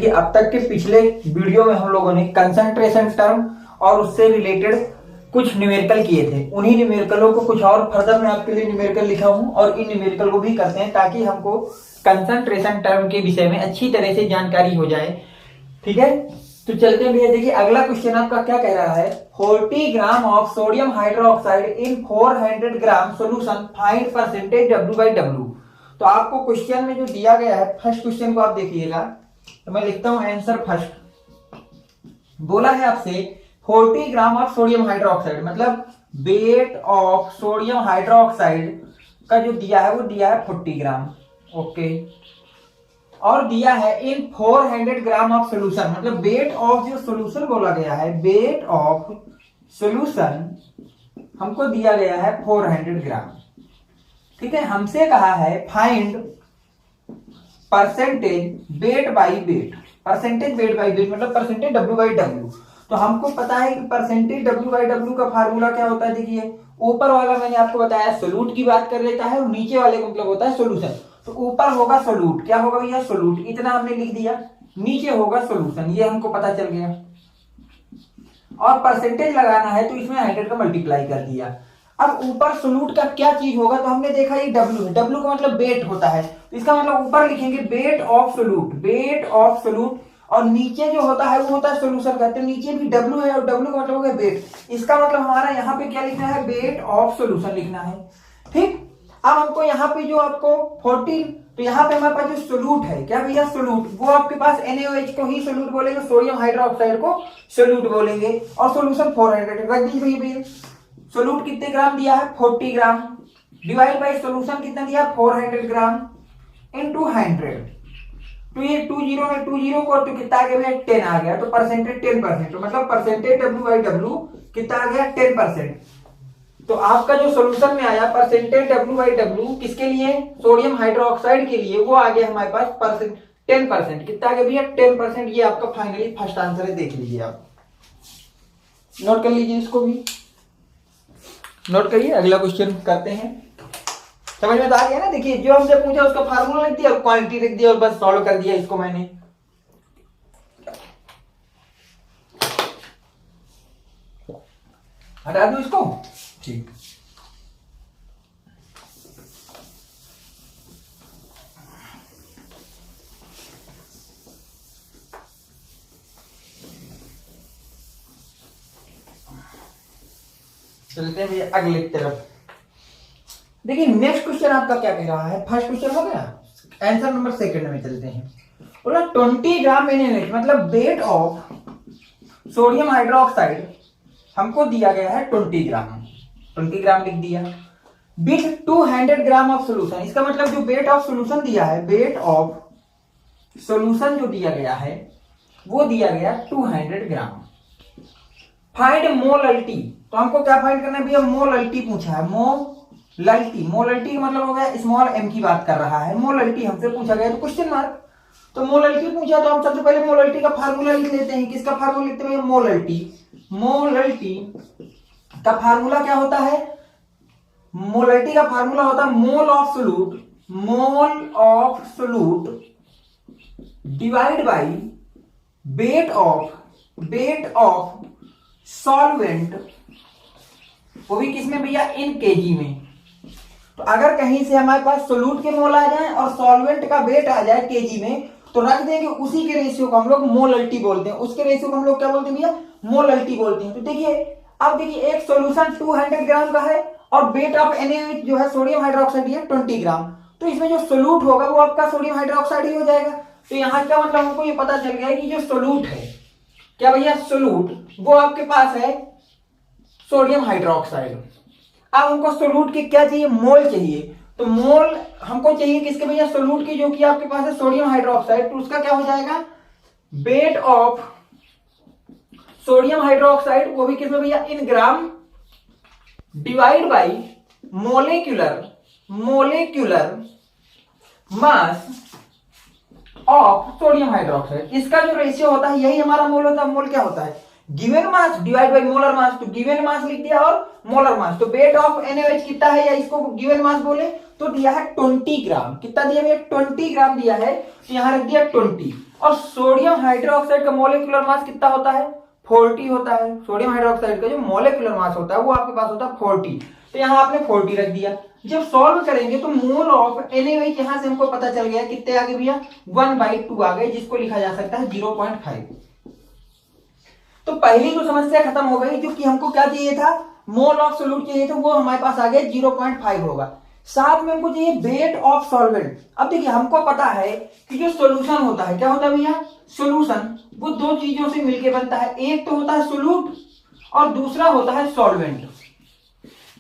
देखिए अब तक के पिछले वीडियो में हम लोगों ने कंसंट्रेशन टर्म और उससे रिलेटेड कुछ न्यूमेरिकल किए थे। उन्हीं न्यूमेरिकलों को कुछ और फर्दर मैं आपके लिए न्यूमेरिकल लिखा हूं और इन न्यूमेरिकल को भी करते हैं ताकि हमको कंसंट्रेशन टर्म के विषय में अच्छी तरह से जानकारी हो जाए। ठीक है, तो चलते हैं भैया। देखिए अगला क्वेश्चन आपका क्या कह रहा है, 40 gram of sodium hydroxide in 400 gram solution, find percentage W/W। तो आपको क्वेश्चन में जो दिया गया है, फर्स्ट क्वेश्चन को आप देखिएगा, तो मैं लिखता हूं आंसर फर्स्ट। बोला है आपसे 40 ग्राम ऑफ सोडियम हाइड्रोक्साइड, मतलब वेट ऑफ सोडियम हाइड्रोक्साइड का जो दिया है वो दिया है 40 ग्राम। ओके, और दिया है इन 400 ग्राम ऑफ सोल्यूशन, मतलब वेट ऑफ जो सोल्यूशन बोला गया है, वेट ऑफ सोल्यूशन हमको दिया गया है 400 ग्राम। ठीक है, हमसे कहा है find percentage weight by wait, percentage weight by wait मतलब परसेंटेज W/W। तो हमको पता है कि परसेंटेज W/W का फार्मूला क्या होता है। देखिए ऊपर वाला मैंने आपको बताया सोल्यूट की बात कर लेता है और नीचे वाले का मतलब होता है सोल्यूशन। तो ऊपर होगा सोल्यूट, क्या होगा भैया सोल्यूट, इतना हमने लिख दिया, नीचे होगा सोल्यूशन, ये हमको पता चल गया। और परसेंटेज लगाना है तो इसमें 100 का मल्टीप्लाई कर दिया। अब ऊपर सोल्यूट का क्या चीज होगा, तो हमने देखा ये W है, W का मतलब वेट होता है, तो इसका मतलब ऊपर लिखेंगे weight of solute, weight of solute, और नीचे जो होता है वो होता है सोल्यूशन का, तो नीचे भी W है और W का मतलब हो गया वेट। इसका मतलब हमारा यहाँ पे क्या लिखना है, वेट ऑफ सोल्यूशन लिखना है। ठीक, अब हमको यहाँ पे जो आपको 40, तो यहाँ पे हमारे पास जो सोल्यूट है, क्या भैया सोल्यूट, वो आपके पास NaOH को ही सोल्यूट बोलेंगे, सोडियम हाइड्रोक्साइड को सोल्यूट बोलेंगे, और सोल्यूशन 400 रख दीजिए भैया। सोल्यूट कितने ग्राम दिया है, 40 ग्राम, डिवाइड बाई सोल्यूशन कितना दिया, 400 ग्राम इनटू 100। तो ये 20 में 20 को तो कितना आ गया भैया, 10 आ गया, तो परसेंटेज 10%, तो मतलब परसेंटेज W/W कितना आ गया, 10%। तो आपका जो सोल्यूशन में आया परसेंटेज W/W किसके लिए, सोडियम हाइड्रोक्साइड के लिए, वो आ गया हमारे पास 10%। कितना आ गया भैया, 10%। ये आपका फाइनली फर्स्ट आंसर है, देख लीजिए आप, नोट कर लीजिए, इसको भी नोट करिए। अगला क्वेश्चन करते हैं, समझ में तो आ गया ना। देखिए जो हमसे पूछा उसका फार्मूला लिख दिया और क्वांटिटी लिख दिया और बस सॉल्व कर दिया इसको मैंने। हटा दूं इसको, ठीक। चलते हैं भैया अगले तरफ। देखिए नेक्स्ट क्वेश्चन आपका क्या कह रहा है, फर्स्ट क्वेश्चन हो गया, आंसर नंबर सेकंड में चलते हैं। बोला 20 ग्राम NaOH, मतलब वेट ऑफ सोडियम हाइड्रोक्साइड हमको दिया गया है 20 ग्राम, 20 ग्राम लिख दिया, विथ 200 ग्राम ऑफ सोल्यूशन। इसका मतलब जो वेट ऑफ सोल्यूशन दिया है, वेट ऑफ सोल्यूशन जो दिया गया है वो दिया गया 200 ग्राम। फाइंड मोलल्टी, तो हमको क्या फाइंड करना है भैया, मोलल्टी पूछा है, मोलल्टी, मोलल्टी का मतलब हो गया स्मॉल m की बात कर रहा है, मोलल्टी हमसे पूछा गया तो क्वेश्चन मार्क। तो मोलल्टी पूछा तो हम सबसे पहले मोलल्टी का फार्मूला लिख लेते हैं। किसका फार्मूला लिखते हैं, मोलल्टी। मोलल्टी का फार्मूला क्या होता है, मोलल्टी का फार्मूला होता है mole of solute, mole of solute divide by wait of solvent, वो भी किसमें भैया, इन केजी में। तो अगर कहीं से हमारे पास सोल्यूट के मोल आ जाए और सॉल्वेंट का वेट आ जाए केजी में, तो रख देंगे उसी के रेशियो को हम लोग मोलल्टी बोलते हैं, उसके रेशियो को हम लोग क्या बोलते हैं भैया, मोलल्टी बोलते हैं। तो देखिए अब देखिए एक सोल्यूशन 200 ग्राम का है और वेट ऑफ NaOH जो है सोडियम हाइड्रोक्साइड है 20 ग्राम, तो इसमें जो सोल्यूट होगा वो आपका सोडियम हाइड्रोक्साइड ही हो जाएगा। तो यहाँ का मतलब हमको ये पता चल गया है कि जो सोल्यूट है, क्या भैया सोल्यूट, वो आपके पास है सोडियम हाइड्रोक्साइड। अब हमको सोल्यूट की क्या चाहिए, मोल चाहिए, तो मोल हमको चाहिए किसके भैया, सोल्यूट की, जो कि आपके पास है सोडियम हाइड्रोक्साइड, तो उसका क्या हो जाएगा, वेट ऑफ सोडियम हाइड्रोक्साइड, वो भी किसमें भैया, in gram, divide by molecular mass of sodium hydroxide. इसका जो रेशियो होता है यही हमारा मोल होता है। मोल क्या होता है, given mass divide by molar मास, तो गिवन मास लिख दिया और मोलर मास। तो वेट ऑफ NaOH कितना है, या इसको गिवन मास बोले, तो दिया है 20 ग्राम। कितना दिया भैया, 20 ग्राम दिया है, तो यहां रख दिया 20। और सोडियम हाइड्रोक्साइड का मॉलिक्यूलर मास कितना होता है 40 होता है। सोडियम हाइड्रोक्साइड का जो मॉलिक्यूलर मास होता है वो आपके पास होता है 40, तो यहाँ आपने 40 रख दिया। जब सॉल्व करेंगे तो मोल ऑफ NaOH यहाँ से हमको पता चल गया कितने आ गए भैया 1/2 आ गए, जिसको लिखा जा सकता है 0.5। तो पहली जो समस्या खत्म हो गई, जो कि हमको क्या चाहिए था मोल ऑफ सोल्यूट चाहिए था, वो हमारे पास आ गया 0.5 होगा। साथ में हमको चाहिए वेट ऑफ सॉल्वेंट। अब देखिए हमको पता है कि जो सोल्यूशन होता है क्या होता है भैया सोल्यूशन, वो दो चीजों से मिलकर बनता है, एक तो होता है सोल्यूट और दूसरा होता है सॉल्वेंट।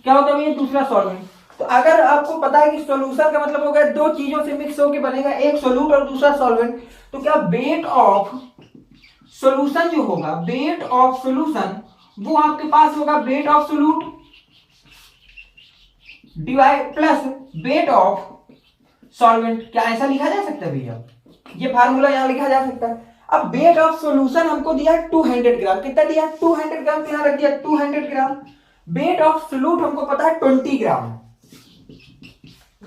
क्या होता है भैया दूसरा सॉल्वेंट। तो अगर आपको पता है कि सॉल्यूशन का मतलब हो गया दो चीजों से मिक्स होकर बनेगा, एक सोल्यूट और दूसरा सॉल्वेंट, तो क्या वेट ऑफ सॉल्यूशन जो होगा वेट ऑफ सॉल्यूशन वो आपके पास होगा weight of solute divide plus wait of solvent. क्या ऐसा लिखा जा सकता है भैया, ये फार्मूला यहां लिखा जा सकता है। अब वेट ऑफ सॉल्यूशन हमको दिया 200 ग्राम, कितना दिया 200 ग्राम, तो यहां रख दिया 200 ग्राम। वेट ऑफ सोल्यूट हमको पता है 20 gram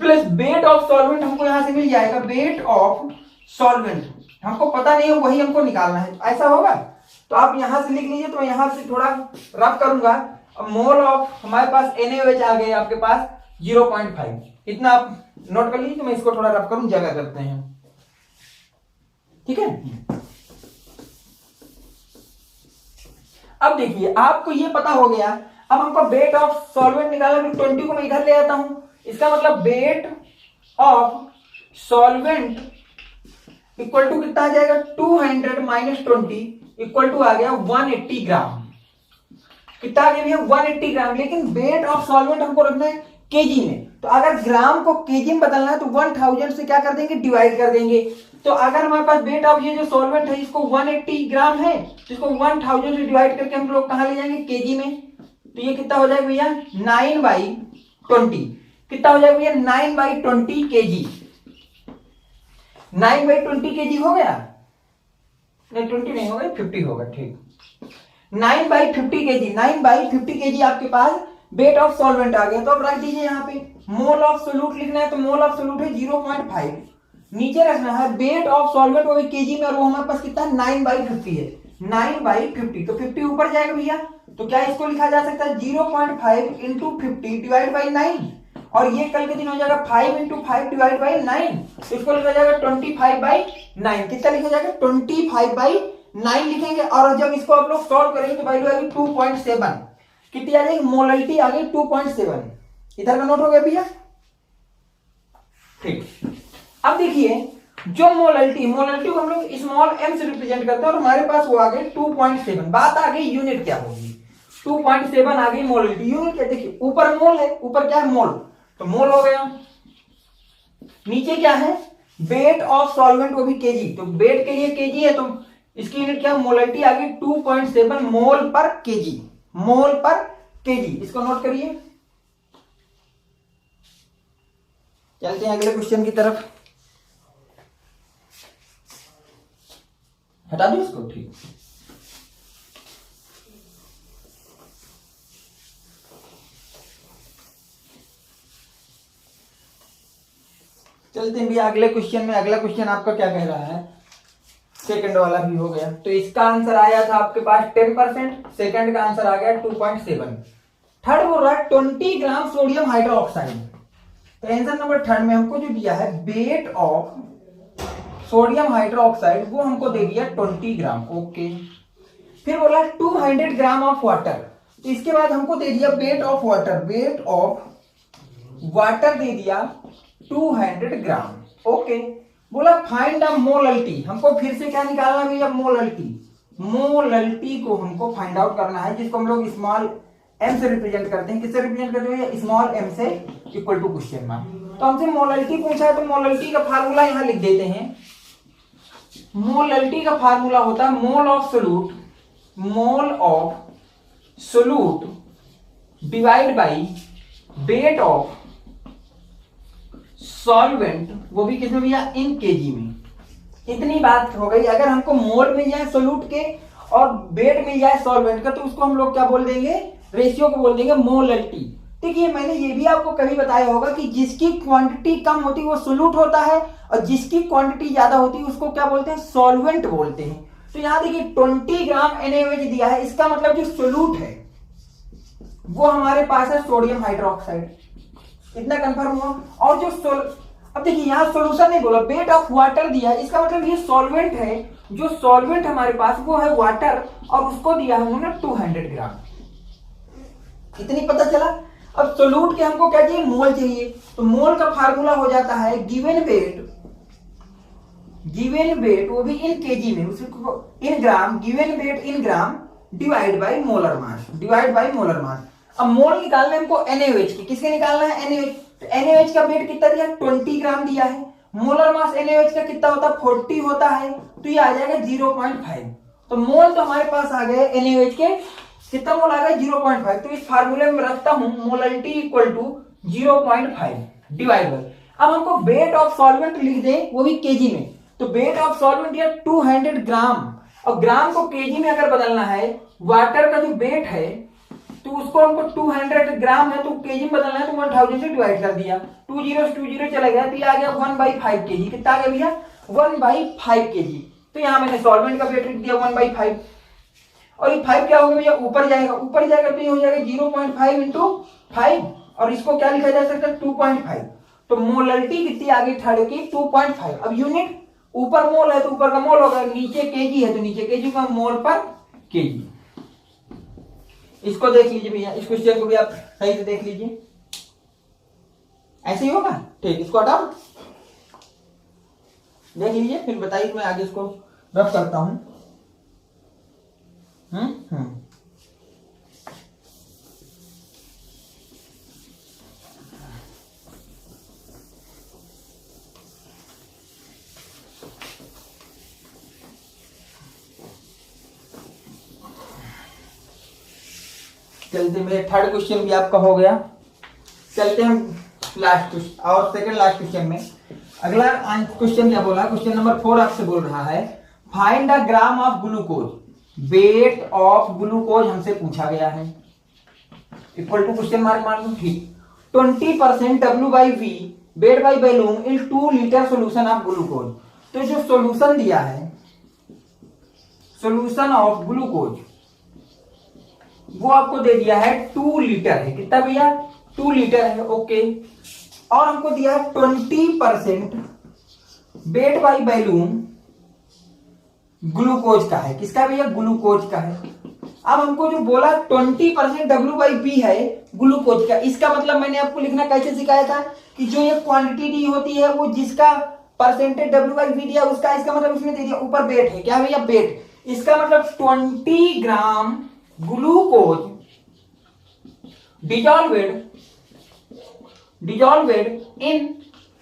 plus wait of solvent हमको यहां से मिल जाएगा वेट ऑफ सॉल्वेंट, हमको पता नहीं है वही हमको निकालना है। ऐसा होगा तो आप यहां से लिख लीजिए, तो मैं यहां से थोड़ा रफ करूंगा। मोल ऑफ हमारे पास NaOH आ गए आपके पास 0.5, इतना आप नोट कर लीजिए। तो मैं इसको थोड़ा रफ करूं, जगह करते हैं, ठीक है। अब देखिए आपको ये पता हो गया, अब हमको वेट ऑफ सॉल्वेंट निकालना, तो 20 को मैं इधर ले आता हूं, इसका मतलब weight of solvent equal to कितना आ जाएगा 200 माइनस 20 इक्वल टू आ गया 180 ग्राम। कितना आ गया भैया 180 ग्राम। लेकिन वेट ऑफ सॉल्वेंट हमको रखना है केजी में, तो अगर ग्राम को केजी में बदलना है तो 1000 से क्या कर देंगे डिवाइड कर देंगे। तो अगर हमारे पास वेट ऑफ ये जो सॉल्वेंट है इसको 180 ग्राम है, तो इसको 1000 से डिवाइड करके हम लोग कहां ले जाएंगे केजी में। तो ये कितना हो जाएगा भैया 9/20, कितना हो जाएगा भैया 9/20 केजी। 9/20 केजी हो गया, नहीं 20 नहीं होगा 50 होगा, ठीक। 9/50 केजी, 9/50 केजी आपके पास वेट ऑफ सॉल्वेंट आ गया। तो अब रख दीजिए यहाँ पे मोल ऑफ सोल्यूट लिखना है, तो मोल ऑफ सोल्यूट है 0.5, नीचे रखना है वेट ऑफ सॉल्वेंट वो भी केजी में, और वो हमारे पास कितना 9/50 है, 9/50, तो 50 ऊपर जाएगा भैया। तो क्या इसको लिखा जा सकता है 0.5 इंटू 50 डिवाइड बाई 9, और ये कल के दिन हो जाएगा 5 इंटू 5 डिवाइड बाई 9, तो इसको लिखा जाएगा 25/9। कितना लिखा जाएगा 25/9 लिखेंगे। और जब इसको आप लोग सॉल्व करेंगे तो वैल्यू आएगी 2.7, कितनी आ जाएगी मोलैलिटी आ गई 2.7। इधर का नोट हो गया भैया, ठीक। अब देखिए जो मोलैलिटी को हम लोग स्मॉल m से रिप्रेजेंट करते हैं, और हमारे पास वो आ गई 2.7। बात आ गई यूनिट क्या होगी, 2.7 आ गई मोलैलिटी। यूनिट क्या, देखिए ऊपर मोल है, ऊपर क्या है मोल, तो मोल हो गया। नीचे क्या है वेट ऑफ सॉल्वेंट वो भी केजी, तो वेट के लिए केजी है, तो इसकी यूनिट क्या मोलैलिटी आ गई 2.7 मोल पर केजी, मोल पर केजी। इसको नोट करिए। चलते हैं अगले क्वेश्चन की तरफ, हटा दो इसको, ठीक। चलते हैं भैया अगले क्वेश्चन में। अगला क्वेश्चन आपका क्या कह रहा है, सेकंड वाला भी हो गया, तो इसका आंसर आया था आपके पास 10%, सेकंड का आंसर आ गया 2.7। थर्ड बोल रहा है 20 ग्राम सोडियम हाइड्रोक्साइड। तो आंसर नंबर थर्ड में हमको जो दिया है वेट ऑफ सोडियम हाइड्रोक्साइड वो हमको दे दिया 20 ग्राम, ओके। फिर बोला 200 ग्राम ऑफ वाटर, तो इसके बाद हमको दे दिया weight of water, weight of water दे दिया 200 ग्राम, ओके। बोला फाइंड द मोलैलिटी, हमको फिर से क्या निकालना है भैया मोलैलिटी को हमको फाइंड आउट करना है, जिसको हम लोग स्मॉल m से रिप्रेजेंट करते हैं। किससे रिप्रेजेंट करते हैं स्मॉल m से इक्वल टू क्वेश्चन मार्क। तो हमसे मोलैलिटी पूछा है, तो मोलैलिटी का फार्मूला यहां लिख देते हैं। मोलैलिटी का फार्मूला होता है mole of solute divide by wait of solvent, वो भी किसमें भैया इन केजी में। इतनी बात हो गई। अगर हमको मोल मिल जाए सोल्यूट के और वेट मिल जाए सॉल्वेंट का, तो उसको हम लोग क्या बोल देंगे रेशियो को बोल देंगे मोलैलिटी। देखिए मैंने ये भी आपको कभी बताया होगा कि जिसकी क्वांटिटी कम होती है वो सोल्यूट होता है, और जिसकी क्वांटिटी ज्यादा होती है उसको क्या बोलते हैं, सॉल्वेंट बोलते हैं। तो यहाँ देखिए 20 ग्राम NaOH दिया है, इसका मतलब जो सोल्यूट है वो हमारे पास है सोडियम हाइड्रोक्साइड, इतना कंफर्म हुआ। और जो अब देखिए यहाँ सोल्यूशन नहीं बोला, बेड ऑफ वाटर दिया है, इसका मतलब ये सॉल्वेंट है। जो सॉल्वेंट हमारे पास वो है वाटर, और उसको दिया है उन्होंने 200 ग्राम, इतनी पता चला। अब सोल्यूट के हमको क्या चाहिए, मोल चाहिए। तो मोल का फार्मूला हो जाता है गिवन वेट वो भी इन केजी में, उसको in gram, given weight in gram divide by molar mass. अब मोल निकालना है हमको NaOH की, किसके निकालना है, NaOH। तो NaOH का वेट कितना दिया, 20 ग्राम दिया है। मोलर मास NaOH का कितना होता है, 40 होता है, तो ये आ जाएगा 0.5। तो मोल तो हमारे पास आ गए NaOH के, कितना मोल आ गया, 0.5। तो इस फार्मूले में रखता हूं molarity equal to 0.5 divide by. अब हमको वेट ऑफ सॉल्वेंट लिख दें, वो भी केजी में। तो वेट ऑफ सॉल्वेंट या 200 ग्राम, और ग्राम को केजी में अगर बदलना है, वाटर का जो वेट है तो उसको हमको 200 ग्राम है तो केजी में बदलना है, तो 1000 से डिवाइड कर दिया, 2 0 से 2 0 चला गया, तो ये आ गया 1/5 केजी। कितना आ गया भैया, 1/5 केजी। तो यहाँ मैंने सॉल्वेंट का वेट लिख दिया 1/5, और ये 5 क्या होगा भैया, ऊपर जाएगा तो ये हो जाएगा 0.5 इंटू 5, और इसको क्या लिखा जा सकता है, 2.5। तो मोलरिटी कितनी आ गई थर्ड की, 2.5। अब यूनिट ऊपर मोल है तो ऊपर का मोल होगा, नीचे केजी है तो नीचे केजी का, मोल पर केजी। इसको देख लीजिए भैया, इस क्वेश्चन को भी आप सही से देख लीजिए, ऐसे ही होगा, ठीक। इसको हटाओ, देख लीजिए, फिर बताइए, मैं आगे इसको रफ करता हूं। चलते, मेरे थर्ड क्वेश्चन भी आपका हो गया। चलते हम लास्ट क्वेश्चन और सेकंड लास्ट क्वेश्चन में। अगला क्वेश्चन क्या बोला, क्वेश्चन नंबर 4 आपसे बोल रहा है find the gram of glucose, weight of glucose हमसे पूछा गया है, इक्वल टू क्वेश्चन मार्क मान लो, ठीक। 20% W/V weight by volume in 2 litre solution of glucose. तो जो सोल्यूशन दिया है, सोल्यूशन ऑफ ग्लूकोज, वो आपको दे दिया है 2 लीटर है, कितना भैया, 2 लीटर है, ओके। और हमको दिया है 20% वेट बाई वॉल्यूम ग्लूकोज का है, किसका भैया, ग्लूकोज का है। अब हमको जो बोला 20% W/V है ग्लूकोज का, इसका मतलब मैंने आपको लिखना कैसे सिखाया था कि जो ये क्वांटिटी दी होती है वो जिसका परसेंटेज W/V दिया उसका, इसका मतलब उसने दे दिया ऊपर वेट है, क्या भैया, वेट। इसका मतलब 20 ग्राम ग्लूकोज डिजॉल्वेड इन,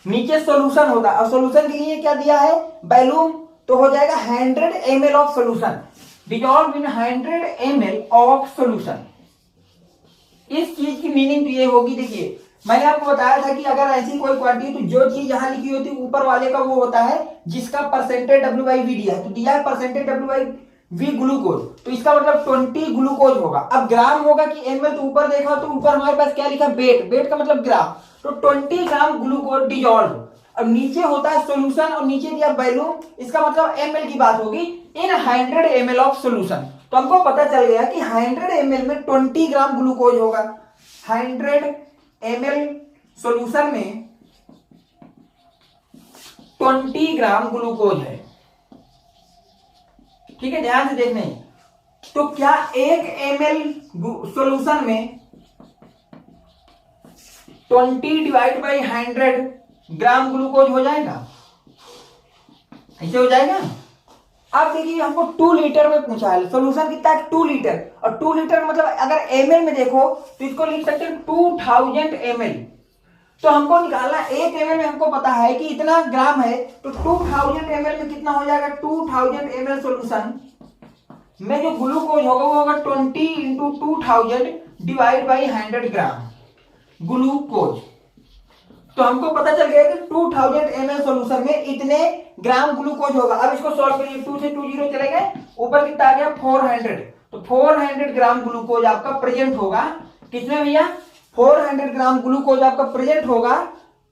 नीचे सॉल्यूशन होगा, और सॉल्यूशन के लिए क्या दिया है, वॉल्यूम, तो हो जाएगा 100 ml of solution, dissolve in 100 ml of solution. इस चीज की मीनिंग तो ये होगी, देखिए मैंने आपको बताया था कि अगर ऐसी कोई क्वांटिटी, तो जो चीज यहां लिखी होती है ऊपर वाले का वो होता है जिसका परसेंटेज W/V दिया है, तो दिया है परसेंटेज W/V ग्लूकोज, तो इसका मतलब 20 ग्लूकोज होगा। अब ग्राम होगा कि ml, तो ऊपर देखा तो ऊपर हमारे पास क्या लिखा, वेट का मतलब ग्राम, तो 20 ग्राम ग्लूकोज डिजॉल्व। अब नीचे होता है सॉल्यूशन और नीचे दिया वॉल्यूम, इसका मतलब ml की बात होगी, इन 100 ml ऑफ सॉल्यूशन। तो हमको पता चल गया कि 100 ml में 20 ग्राम ग्लूकोज होगा, 100 ml सॉल्यूशन में 20 ग्राम ग्लूकोज है, ठीक है, ध्यान से देखना है। तो क्या 1 ml सॉल्यूशन में 20 डिवाइड बाई 100 ग्राम ग्लूकोज हो जाएगा, ऐसे हो जाएगा। अब देखिए हमको 2 लीटर में पूछा है, सॉल्यूशन कितना है, 2 लीटर, और 2 लीटर मतलब अगर ml में देखो तो इसको लिख सकते हैं 2000 ml। तो हमको निकालना 1 ml में, हमको पता है कि इतना ग्राम है, तो 2000 ml में कितना हो जाएगा, 2000 ml सॉल्यूशन में जो ग्लूकोज होगा वो होगा 20 into 2000 divide by 100 gram glucose. तो हमको पता चल गया कि 2000 ml सॉल्यूशन में इतने ग्राम ग्लूकोज होगा। अब इसको सॉल्व करिए, 2 से 2 0 चले गए, ऊपर कितना आ गया 400, तो 400 ग्राम ग्लूकोज आपका प्रेजेंट होगा किसमें भैया, 400 ग्राम ग्लूकोज आपका प्रेजेंट होगा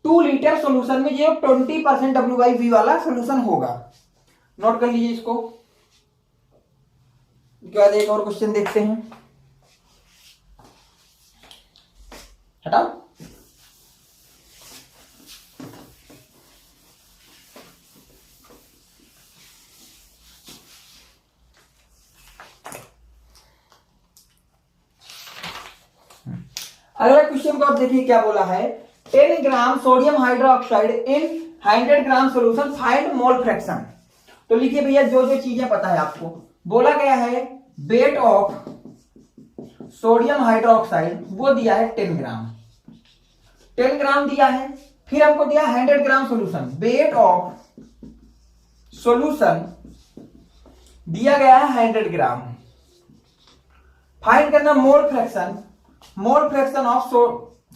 2 लीटर सोल्यूशन में, ये 20% W/V वाला सोल्यूशन होगा। नोट कर लीजिए इसको। इसके बाद एक और क्वेश्चन देखते हैं। हटाओ। अगला क्वेश्चन को आप देखिए क्या बोला है। 10 ग्राम सोडियम हाइड्रोक्साइड इन 100 ग्राम सोल्यूशन, फाइंड मोल फ्रैक्शन। तो लिखिए भैया जो जो चीजें पता है आपको। बोला गया है वेट ऑफ सोडियम हाइड्रोक्साइड वो दिया है 10 ग्राम, 10 ग्राम दिया है। फिर हमको दिया 100 ग्राम सोल्यूशन, वेट ऑफ सोल्यूशन दिया गया है 100 ग्राम। फाइंड करना mole fraction, mole fraction of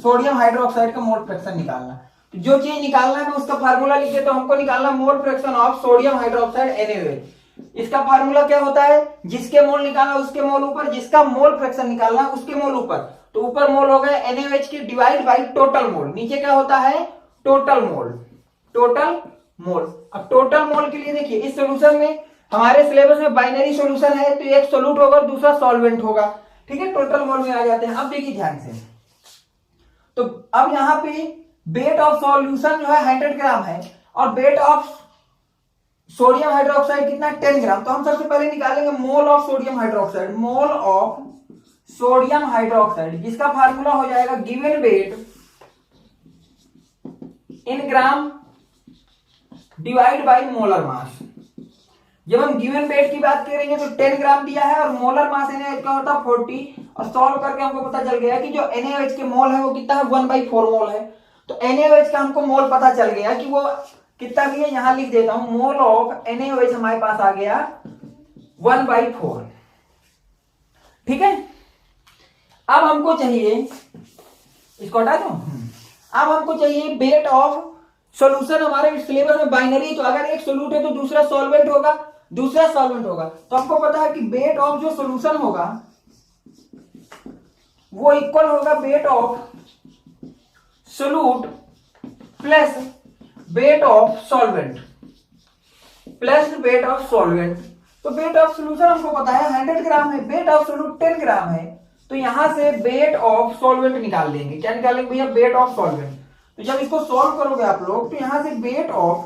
sodium hydroxide का मोल फ्रैक्शन निकालना। तो जो चीज निकालना है उसका फार्मूला लिखे, तो हमको निकालना मोल fraction of sodium hydroxide NaOH। इसका फार्मूला क्या होता है, जिसके मोल निकालना उसके मोल ऊपर, जिसका मोल फ्रैक्शन निकालना उसके मोल ऊपर। तो ऊपर मोल हो गए NaOH के डिवाइड बाई टोटल मोल, नीचे क्या होता है टोटल मोल, टोटल मोल। अब टोटल मोल के लिए देखिए इस सोल्यूशन में हमारे सिलेबस में बाइनरी सोल्यूशन है, तो एक सोल्यूट होगा दूसरा सॉल्वेंट होगा, ठीक है। टोटल मोल में आ जाते हैं। अब देखिए ध्यान से, तो अब यहां पे वेट ऑफ सॉल्यूशन जो है 100 ग्राम है और वेट ऑफ सोडियम हाइड्रोक्साइड कितना 10 ग्राम। तो हम सबसे पहले निकालेंगे mole of sodium hydroxide, mole of sodium hydroxide, जिसका फार्मूला हो जाएगा given weight in gram divide by molar मास। जब हम गिवन वेट की बात करेंगे तो 10 ग्राम दिया है और मोलर मास NaOH का होता है 40, और सॉल्व करके हमको पता चल गया कि जो NaOH के मोल है वो कितना है 1/4 मोल है। तो NaOH का हमको मोल पता चल गया कि वो कितना भी है, यहां लिख देता हूं मोल ऑफ NaOH हमारे पास आ गया 1/4, ठीक है। अब हमको चाहिए, इसको हटा दूं, अब हमको चाहिए वेट ऑफ सॉल्यूशन। हमारे सिलेबस में बाइनरी, तो अगर एक सोल्यूट है तो दूसरा सॉल्वेंट होगा, दूसरा सॉल्वेंट होगा। तो हमको पता है कि वेट ऑफ जो सॉल्यूशन होगा वो इक्वल होगा weight of solute plus wait of solvent, plus wait of solvent. तो वेट ऑफ सॉल्यूशन हमको पता है 100 ग्राम है, वेट ऑफ सोल्यूट 10 ग्राम है, तो यहां से वेट ऑफ सॉल्वेंट निकाल लेंगे। क्या निकालेंगे भैया, वेट ऑफ सॉल्वेंट। तो जब इसको सॉल्व करोगे आप लोग तो यहां से वेट ऑफ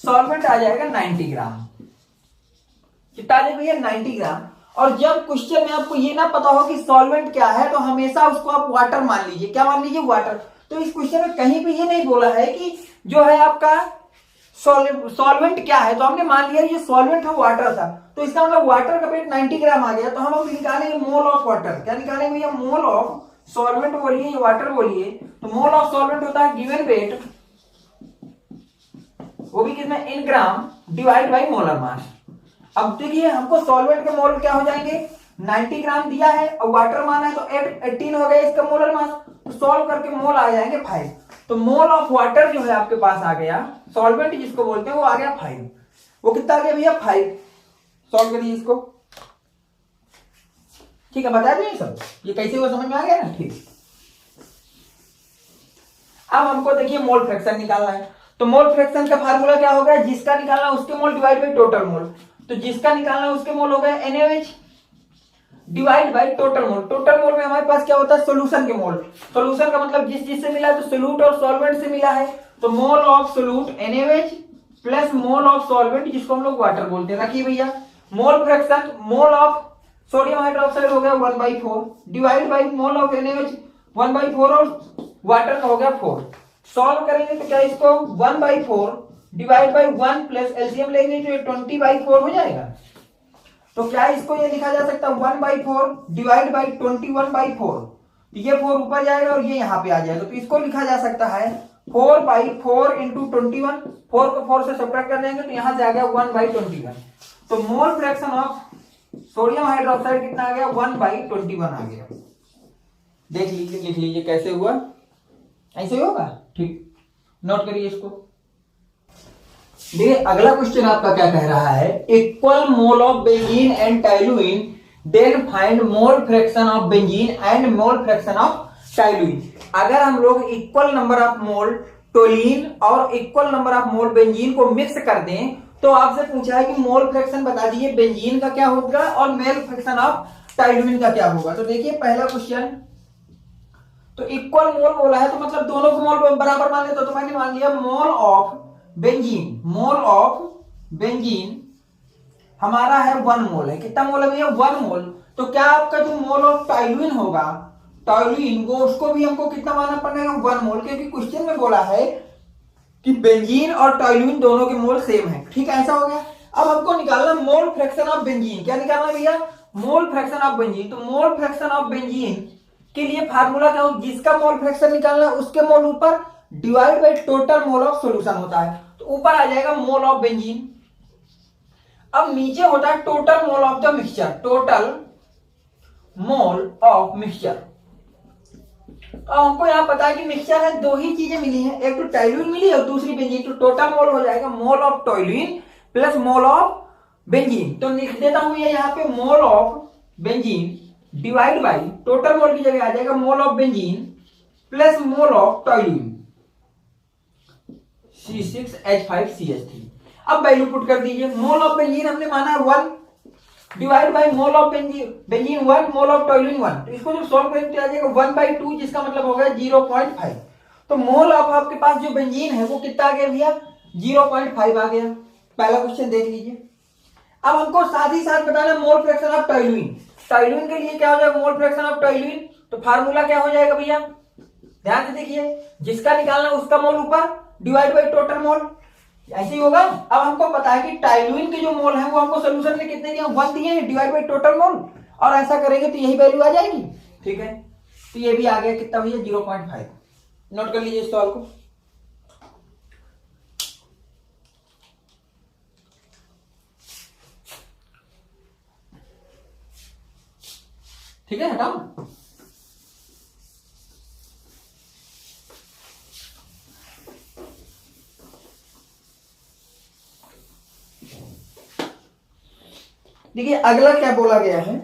सॉल्वेंट आ जाएगा 90 ग्राम। कितना आ जाएगा भैया 90 ग्राम। और जब क्वेश्चन में आपको ये ना पता हो कि सॉल्वेंट क्या है तो हमेशा उसको आप वाटर मान लीजिए। क्या मान लीजिए, वाटर। तो इस क्वेश्चन में कहीं भी ये नहीं बोला है कि जो है आपका सॉल्वेंट क्या है, तो हमने मान लिया ये सॉल्वेंट था वाटर था, तो इसका मतलब वाटर का वेट 90 ग्राम आ गया। तो हम अब निकालेंगे मोल ऑफ वाटर। क्या निकालेंगे भैया, मोल ऑफ सॉल्वेंट बोलिए या वाटर बोलिए। तो मोल ऑफ सॉल्वेंट होता है गिवन वेट, वो भी कितना in gram divide by molar mass. अब देखिए हमको सॉल्वेंट के मोल क्या हो जाएंगे, 90 ग्राम दिया है और वाटर माना है तो 18 हो गया इसका मोलर मास। तो सॉल्व करके मोल आ जाएंगे 5। तो मोल ऑफ वाटर जो है आपके पास आ गया, सॉल्वेंट जिसको बोलते हैं वो आ गया 5। वो कितना आ गया भैया 5। सॉल्व करिए इसको, ठीक है। बता दिए सब, ये कैसे हुआ समझ में आ गया ना, ठीक। अब हमको देखिए मोल फ्रैक्शन निकालना है। तो मोल फ्रैक्शन का फार्मूला क्या होगा, जिसका निकालना उसके मोल डिवाइड बाई टोटल मोल। तो जिसका निकालना उसके मोल हो गए NaOH divide by total mole. Total mole में हमारे पास क्या होता है, सोल्यूशन के मोल। सोल्यूशन का मतलब जिस से मिला है, तो सोल्यूट और सॉल्वेंट से मिला है। तो mole of solute NaOH plus mole of solvent जिसको हम लोग वाटर बोलते हैं। रखिए भैया mole fraction, mole of sodium hydroxide हो गया 1/4 divide by mole of NaOH 1/4 और वाटर का हो गया 4। सॉल्व करेंगे तो क्या इसको 1/4 डिवाइड बाई 1 प्लस एलसीएम लेंगे तो ये 20/4 हो जाएगा। तो क्या इसको ये लिखा जा सकता है 1/4 डिवाइड बाई 21/4। तो ये 4 ऊपर जाएगा और ये यहाँ पे आ जाएगा। तो इसको लिखा जा सकता है 4/4 इंटू 21। 4 को 4 से सब्ट्रैक्ट कर देंगे तो यहाँ से आ गया 1/21। तो मोल फ्रैक्शन ऑफ सोडियम हाइड्रोक्साइड कितना आ गया 1/21 आ गया। देख लीजिए, लिख लीजिए कैसे हुआ, ऐसे ही होगा, ठीक। नोट करिए इसको। देखिए अगला क्वेश्चन आपका क्या कह रहा है, equal mole of benzene and toluene then find mole fraction of benzene and mole fraction of toluene. अगर हम लोग equal number of mole toluene और equal number of mole benzene को मिक्स कर दें तो आपसे पूछा है कि मोल फ्रैक्शन बता दीजिए बेंजीन का क्या होगा और मोल फ्रैक्शन ऑफ टाइलुइन का क्या होगा। तो देखिए पहला क्वेश्चन, तो इक्वल मोल बोला है तो मतलब दोनों को मोल बराबर मान लेते, तो मैंने मान लिया मोल ऑफ बेंजीन हमारा है 1 मोल है। कितना मोल है भैया? 1 मोल। तो क्या आपका जो मोल ऑफ टाइलुइन होगा, टाइलुइन वो उसको भी हमको कितना मानना पड़ेगा? 1 मोल, क्योंकि क्वेश्चन में बोला है कि बेंजीन और टाइलुइन दोनों के मोल सेम है। ठीक है, ऐसा हो गया। अब हमको निकालना मोल फ्रैक्शन ऑफ बेंजीन। क्या निकालना भैया? Mole fraction of benzene. तो मोल फ्रैक्शन ऑफ बेंजीन के लिए फार्मूला क्या हो? जिसका मोल फ्रैक्शन निकालना उसके मोल ऊपर divide by total mole of solution होता है। तो ऊपर आ जाएगा मोल ऑफ बेंजीन, अब नीचे होता है total mole of the mixture, total mole of mixture. तो हमको यहां पता है कि मिक्सचर है, दो ही चीजें मिली हैं, एक तो टाइलुइन मिली और दूसरी बेंजीन। तो टोटल मोल हो जाएगा mole of toluene plus mole of benzene. तो लिख देता हूं ये यहां पे mole of benzene divide by total mole की जगह आ जाएगा mole of benzene plus mole of toluene C6H5CH3। अब वैल्यू पुट कर दीजिए। मोल ऑफ बेंजीन हमने माना है 1 divide by mole of benzene 1 mole of toluene 1। तो इसको जब सॉल्व करेंगे तो आ जाएगा 1/2, जिसका मतलब हो गया 0.5। तो मोल ऑफ आपके पास जो बेंजीन है वो कितना आ गया भैया? 0.5 आ गया। पहला क्वेश्चन देख लीजिए। अब हमको साथ ही साथ बताना मोल फ्रैक्शन ऑफ टॉइलिन। टॉइलिन के लिए क्या हो जाएगा? Mole fraction of toluene. तो फार्मूला क्या हो जाएगा भैया? ध्यान से देखिए, जिसका निकालना उसका मोल ऊपर डिवाइड बाय टोटल मोल, ऐसे ही होगा। अब हमको पता है कि टाइलुइन के जो मोल है वो हमको सोल्यूशन में कितने दिए? 1 दिए हैं डिवाइड बाय टोटल मोल, और ऐसा करेंगे तो यही वैल्यू आ जाएगी। ठीक है, तो ये भी आ गया कितना भैया? 0.5। नोट कर लीजिए इस सवाल को। ठीक है, हटाओ। देखिए अगला क्या बोला गया है,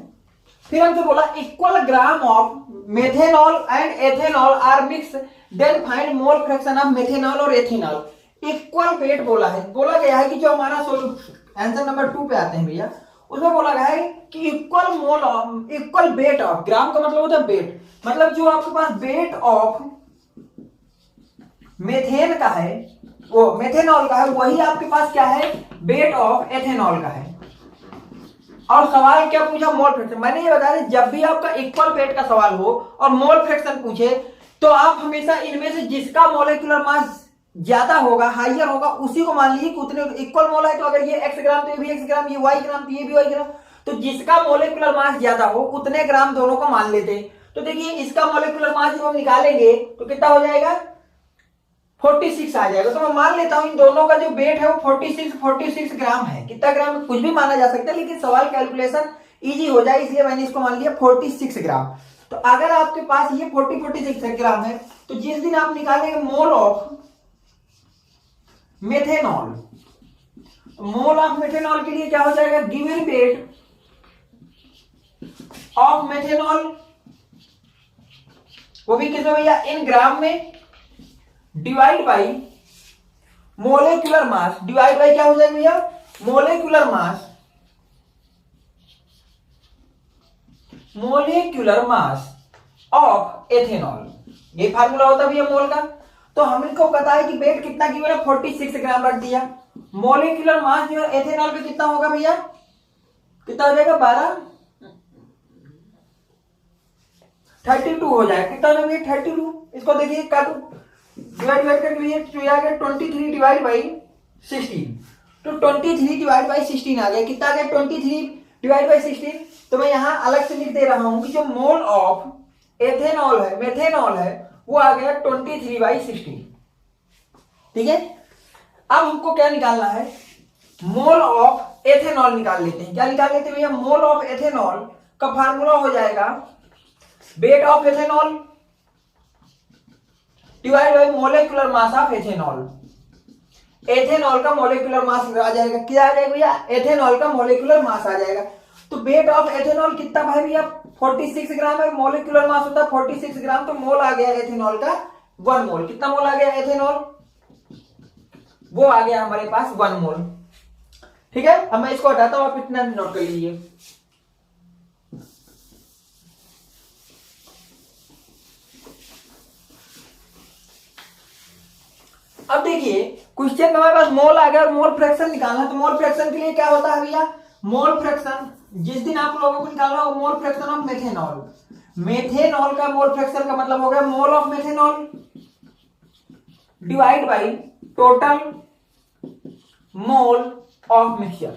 फिर हमसे बोला equal gram of methanol and ethanol are mix then find mole fraction of methanol और एथेनॉल। इक्वल वेट बोला है, बोला गया है कि जो हमारा आंसर नंबर 2 पे आते हैं भैया, उसमें बोला गया है कि इक्वल वेट ऑफ, ग्राम का मतलब होता है वेट, मतलब जो आपके पास वेट ऑफ मेथेन का है, वो मेथेनॉल का है, वही आपके पास क्या है? वेट ऑफ एथेनॉल का है। और सवाल क्या पूछा? Mole fraction. मैंने ये बताया जब भी आपका इक्वल वेट का सवाल हो और मोल फ्रैक्शन पूछे तो आप हमेशा इनमें से जिसका मोलिकुलर मास ज्यादा होगा, हाइयर होगा, उसी को मान लीजिए कि उतने इक्वल मोल है। तो अगर ये x ग्राम तो ये भी x ग्राम, ये y ग्राम तो ये भी y ग्राम, तो जिसका मोलिकुलर मास ज्यादा हो उतने ग्राम दोनों को मान लेते हैं। तो देखिए इसका मोलिकुलर मास जब हम निकालेंगे तो कितना हो जाएगा? 46 आ जाएगा। तो मैं मान लेता हूं इन दोनों का जो वेट है वो 46 ग्राम है। कितना ग्राम? कुछ भी माना जा सकता है, लेकिन सवाल कैलकुलेशन इजी हो जाए इसलिए मैंने इसको मान लिया 46 ग्राम। तो अगर आपके पास ये 46 ग्राम है तो जिस दिन आप निकालेंगे mole of methanol, mole of methanol के लिए क्या हो जाएगा? गिवन वेट ऑफ मेथेनॉल, वो भी किस में भैया? इन ग्राम में, divide by molecular mass. Divide by क्या हो जाएगा भैया? Molecular mass, molecular mass of ethanol. ये फार्मूला होता है भैया मोल का। तो हमको पता है कि वेट कितना गिवन है? 46 ग्राम रख दिया। मोलिकुलर मास जो है एथेनॉल पे कितना होगा भैया? कितना हो जाएगा? 32 हो जाएगा। कितना हो जाएगा? 32। इसको देखिए काटू, डिवाइड करके आ गया 23 डिवाइड बाई 16। तो 23 डिवाइड बाई 16 आ गया। कितना आ गया? 23 डिवाइड बाई 16। तो मैं यहां अलग से लिख दे रहा हूं कि जो मोल ऑफ एथेनॉल है, मेथेनॉल है, वो आ गया 23/16। ठीक है, अब हमको क्या निकालना है? मोल ऑफ एथेनॉल निकाल लेते हैं। क्या निकाल लेते हैं भैया? मोल ऑफ एथेनॉल का फार्मूला हो जाएगा weight of ethanol divide by molecular mass of ethanol. Ethanol का मोलिकुलर मास आ जाएगा। क्या आ जाएगा भैया? एथेनॉल का मोलिकुलर मास आ जाएगा। तो वेट ऑफ एथेनॉल कितना है भैया 46 ग्राम है, मोलिकुलर मास होता है 46 ग्राम, तो मोल आ गया एथेनॉल का 1 मोल। कितना मोल आ गया एथेनॉल, वो आ गया हमारे पास 1 मोल। ठीक है, अब मैं इसको हटाता हूं, आप इतना नोट कर लीजिए। अब देखिए क्वेश्चन में हमारे पास मोल आ गया और मोल फ्रैक्शन निकालना, तो मोल फ्रैक्शन के लिए क्या होता है भैया, मोल फ्रैक्शन जिस दिन आप लोगों को निकालना हो मोल फ्रैक्शन ऑफ मेथेनॉल। मेथेनॉल का मोल फ्रैक्शन का मतलब हो गया mole of methanol divide by total mole of mixture.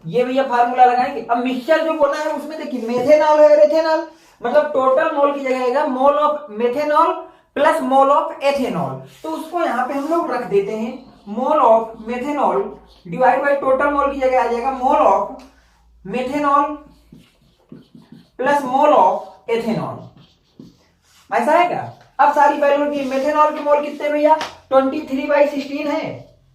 ये भैया फार्मूला लगाएंगे। अब मिक्सचर जो बोला है उसमें देखिए मेथेनॉल है और एथेनॉल, मतलब टोटल मोल की जगह आएगा mole of methanol plus mole of ethanol, तो उसको यहां पे हम लोग रख देते हैं mole of methanol divide by total mole की जगह आ जाएगा mole of methanol plus mole of ethanol. ऐसा है क्या? अब सारी वैल्यू की मेथेनॉल के मोल कितने भैया 23/16 है,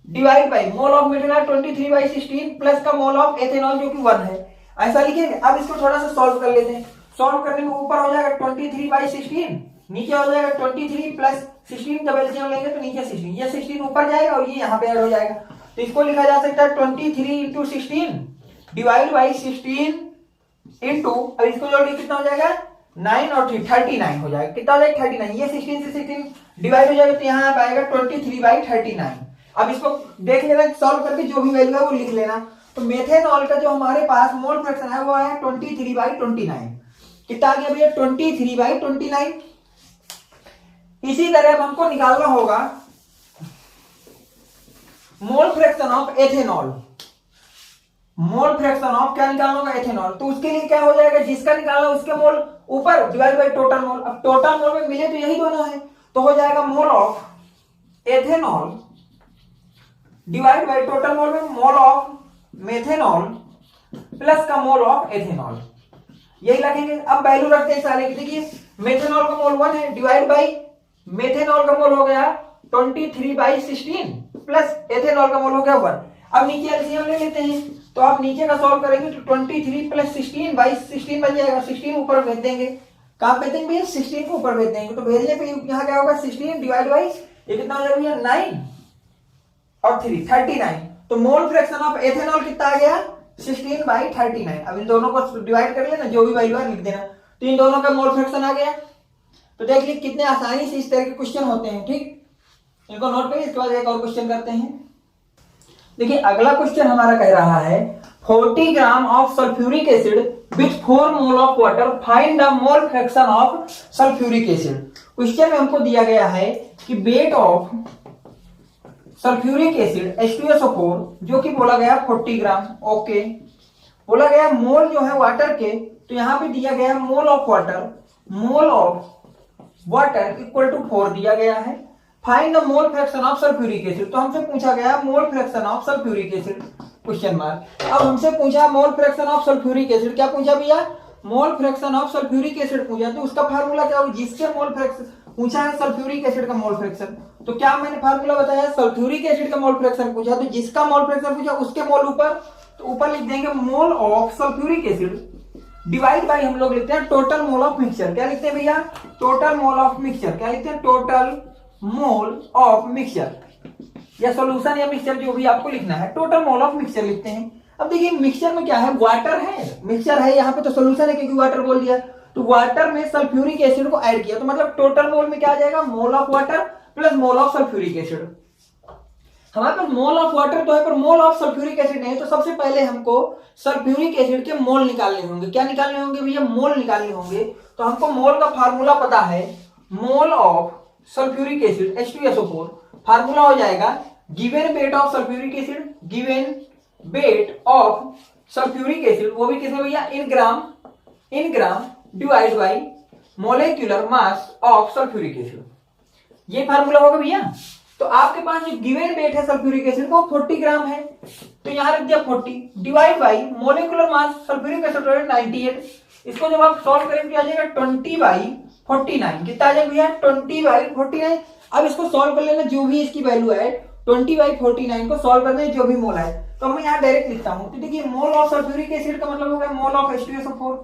divide by mole of methanol 23/16 plus का मोल ऑफ एथेनॉल जो कि 1 है, ऐसा लिखेंगे। अब इसको थोड़ा सा सॉल्व कर लेते हैं। सॉल्व करने में ऊपर हो जाएगा 23/16, नीचे हो जाएगा 23 प्लस 16 जब एलसीएम लेंगे तो नीचे 16, ये 16 ऊपर जाएगा और ये यहाँ पे ऐड हो जाएगा, तो इसको लिखा जा सकता है 23 इंटू 16 डिवाइड बाई 16 इंटू, अब इसको जोड़ के कितना हो जाएगा 9 और 3 39 हो जाएगा। कितना हो जाएगा 39, ये 16 से 16 डिवाइड हो जाएगा तो यहाँ पे आएगा 23/39। अब इसको देख लेना, सॉल्व करके जो भी वैल्यू है वो लिख लेना। तो मेथेनॉल का जो हमारे पास मोल फ्रैक्शन है वो आया 23/29। कितना आ गया भैया 23/29। इसी तरह अब हमको निकालना होगा मोल fraction of ethanol. Mole fraction of क्या निकालना होगा एथेनॉल, तो उसके लिए क्या हो जाएगा जिसका निकालना उसके मोल ऊपर डिवाइड बाई टोटल मोल। अब टोटल मोल में मिले तो यही दोनों है, तो हो जाएगा mole of ethanol divide by total mole में मोल ऑफ मेथेनॉल प्लस का मोल ऑफ एथेनॉल, यही रखेंगे। अब वैल्यू रखते हैं सारे की। देखिए मेथेनॉल का मोल 1 है डिवाइड बाई मेथेनॉल का मोल हो गया 23/16 प्लस एथेनॉल का मोल हो गया 1। अब नीचे एलसीएम ले लेते हैं, तो आप नीचे का सॉल्व करेंगे तो 23 प्लस 16/16 बन जाएगा। 16 ऊपर भेज देंगे, कहां भेज देंगे भैया 16 को ऊपर भेज देंगे, तो भेजने पे यहाँ क्या होगा 16 डिवाइड बाई ये कितना हो जाएगा भैया 9 और 3 39। तो मोल फ्रैक्शन ऑफ एथेनॉल कितना आ गया 16/39। अब इन दोनों को डिवाइड कर लेना, जो भी वैल्यू है लिख देना, तो इन दोनों का मोल फ्रैक्शन आ गया। तो देख लीजिए कितने आसानी से इस तरह के क्वेश्चन होते हैं। ठीक, इनको नोट करिए, इसके बाद एक और क्वेश्चन करते हैं। देखिए अगला क्वेश्चन हमारा कह रहा है 40 gram of sulphuric acid with 4 mole of water, find the mole fraction of sulphuric acid. Question में हमको दिया गया है कि wait of sulphuric acid H2SO4 जो कि बोला गया 40 ग्राम, ओके। बोला गया मोल जो है वाटर के, तो यहां पे दिया गया mole of water, mole of water equal to 4 दिया गया है। Find the mole fraction of sulphuric acid, तो हमसे पूछा गया mole fraction of sulphuric acid question mark. अब हमसे पूछा mole fraction of sulphuric acid, क्या पूछा भैया mole fraction of sulphuric acid पूछा, तो उसका फार्मूला क्या होगा जिसके मोल फ्रैक्शन पूछा है सल्फ्यूरिक एसिड का मोल फ्रैक्शन, तो क्या मैंने फार्मूला बताया सल्फ्यूरिक एसिड का मोल फ्रैक्शन पूछा, तो जिसका मोल फ्रैक्शन पूछा उसके मोल ऊपर, तो ऊपर लिख देंगे मोल of sulphuric acid divide by हम लोग लिखते हैं टोटल मोल ऑफ मिक्सचर। क्या लिखते हैं भैया टोटल मोल ऑफ मिक्सचर, क्या लिखते हैं टोटल मोल ऑफ मिक्सचर, या सॉल्यूशन या मिक्सचर जो भी आपको लिखना है, टोटल मोल ऑफ मिक्सचर लिखते हैं। अब देखिए मिक्सचर में क्या है वाटर है, मिक्सचर है यहाँ पे, तो सॉल्यूशन है क्योंकि वाटर बोल दिया, तो वाटर में सल्फ्यूरिक एसिड को ऐड किया, तो मतलब टोटल मोल में क्या आ जाएगा mole of water plus mole of sulphuric acid. हमारे पास मोल ऑफ वाटर तो है पर मोल ऑफ सल्फ्यूरिक एसिड नहीं, तो सबसे पहले हमको सल्फ्यूरिक एसिड के मोल निकालने होंगे। क्या निकालने होंगे भैया मोल निकालने होंगे, तो हमको मोल का फार्मूला पता है, mole of sulphuric acid H2SO4 formula हो जाएगा given weight of sulphuric acid, given weight of sulphuric acid, वो भी किसमें भैया in gram divide by molecular mass of sulphuric acid, ये फार्मूला होगा भैया। तो आपके पास जो गिवन वेट है सल्फ्यूरिक एसिड को 40 ग्राम है, तो यहां रख दिया 40 divide by molecular mass sulphuric acid 98। इसको जब आप सॉल्व करेंगे आ जाएगा 20/49। कितना आ जाएगा भैया 20/49। अब इसको सॉल्व कर लेना, जो भी इसकी वैल्यू है 20/49 को सॉल्व करना है, जो भी मोल है तो मैं यहाँ डायरेक्ट लिखता हूँ। तो देखिए मोल ऑफ सल्फ्यूरिक एसिड का मतलब हो गया mole of H2SO4,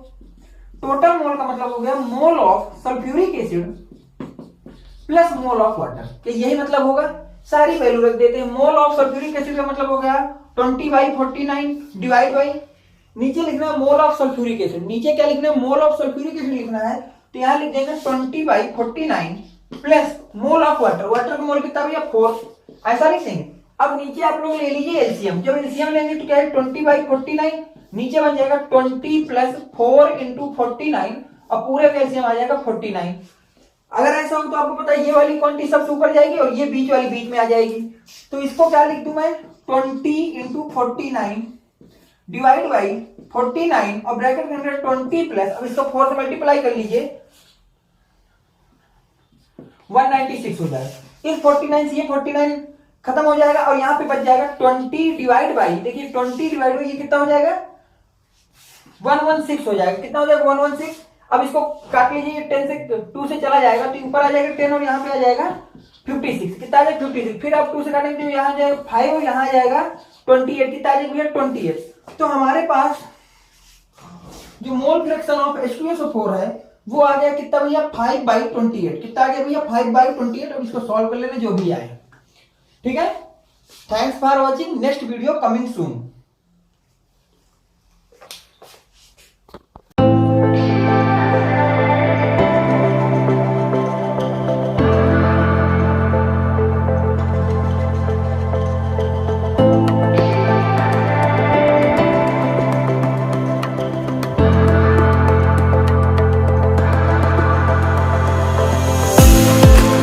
total mole का मतलब हो गया mole of sulphuric acid plus mole of water. तो यही मतलब होगा, सारी वैल्यू रख देते हैं। मोल ऑफ सल्फ्यूरिक एसिड का मतलब हो गया 20/49 डिवाइड बाई, नीचे लिखना है मोल ऑफ सल्फ्यूरिक एसिड, नीचे क्या लिखना है मोल ऑफ सल्फ्यूरिक एसिड लिखना है, तो यहाँ लिख देंगे 20/49 plus mole of water, water का मोल कितना भैया 4, ऐसा लिख देंगे। अब नीचे आप लोग ले लीजिए एलसीएम, जब एलसीएम लेंगे तो क्या है 20/49, नीचे बन जाएगा 20 प्लस 4 इंटू 49 और पूरे का एलसीएम आ जाएगा 49। अगर ऐसा हो तो आपको पता है ये वाली क्वांटिटी सबसे ऊपर जाएगी और ये बीच वाली बीच में आ जाएगी। तो इसको क्या लिख दूं मैं 20 इंटू 49 डिवाइड बाई 49 और ब्रैकेट के अंदर 20 प्लस, अब इसको 4 से मल्टीप्लाई कर लीजिए 196 हो जाएगा। इस 49 से ये 49 खत्म हो जाएगा और यहाँ पे बच जाएगा 20 डिवाइड बाई, देखिए 20 डिवाइड बाई ये कितना हो जाएगा 116 हो जाएगा। कितना हो जाएगा 116। अब इसको काट लीजिए, 10 से 2 से चला जाएगा तो ऊपर आ जाएगा 10 और यहाँ पे आ जाएगा 56। कितना आ जाएगा 56। फिर आप 2 से काटेंगे तो यहाँ आ जाएगा 5 और यहाँ आ जाएगा 28। कितना आ जाएगा 28। तो हमारे पास जो मोल फ्रैक्शन ऑफ H2SO4 है वो आ गया कितना भैया 5/28। कितना आ गया भैया 5/28। अब इसको सॉल्व कर लेना जो भी आए। ठीक है, thanks for watching, next video coming soon.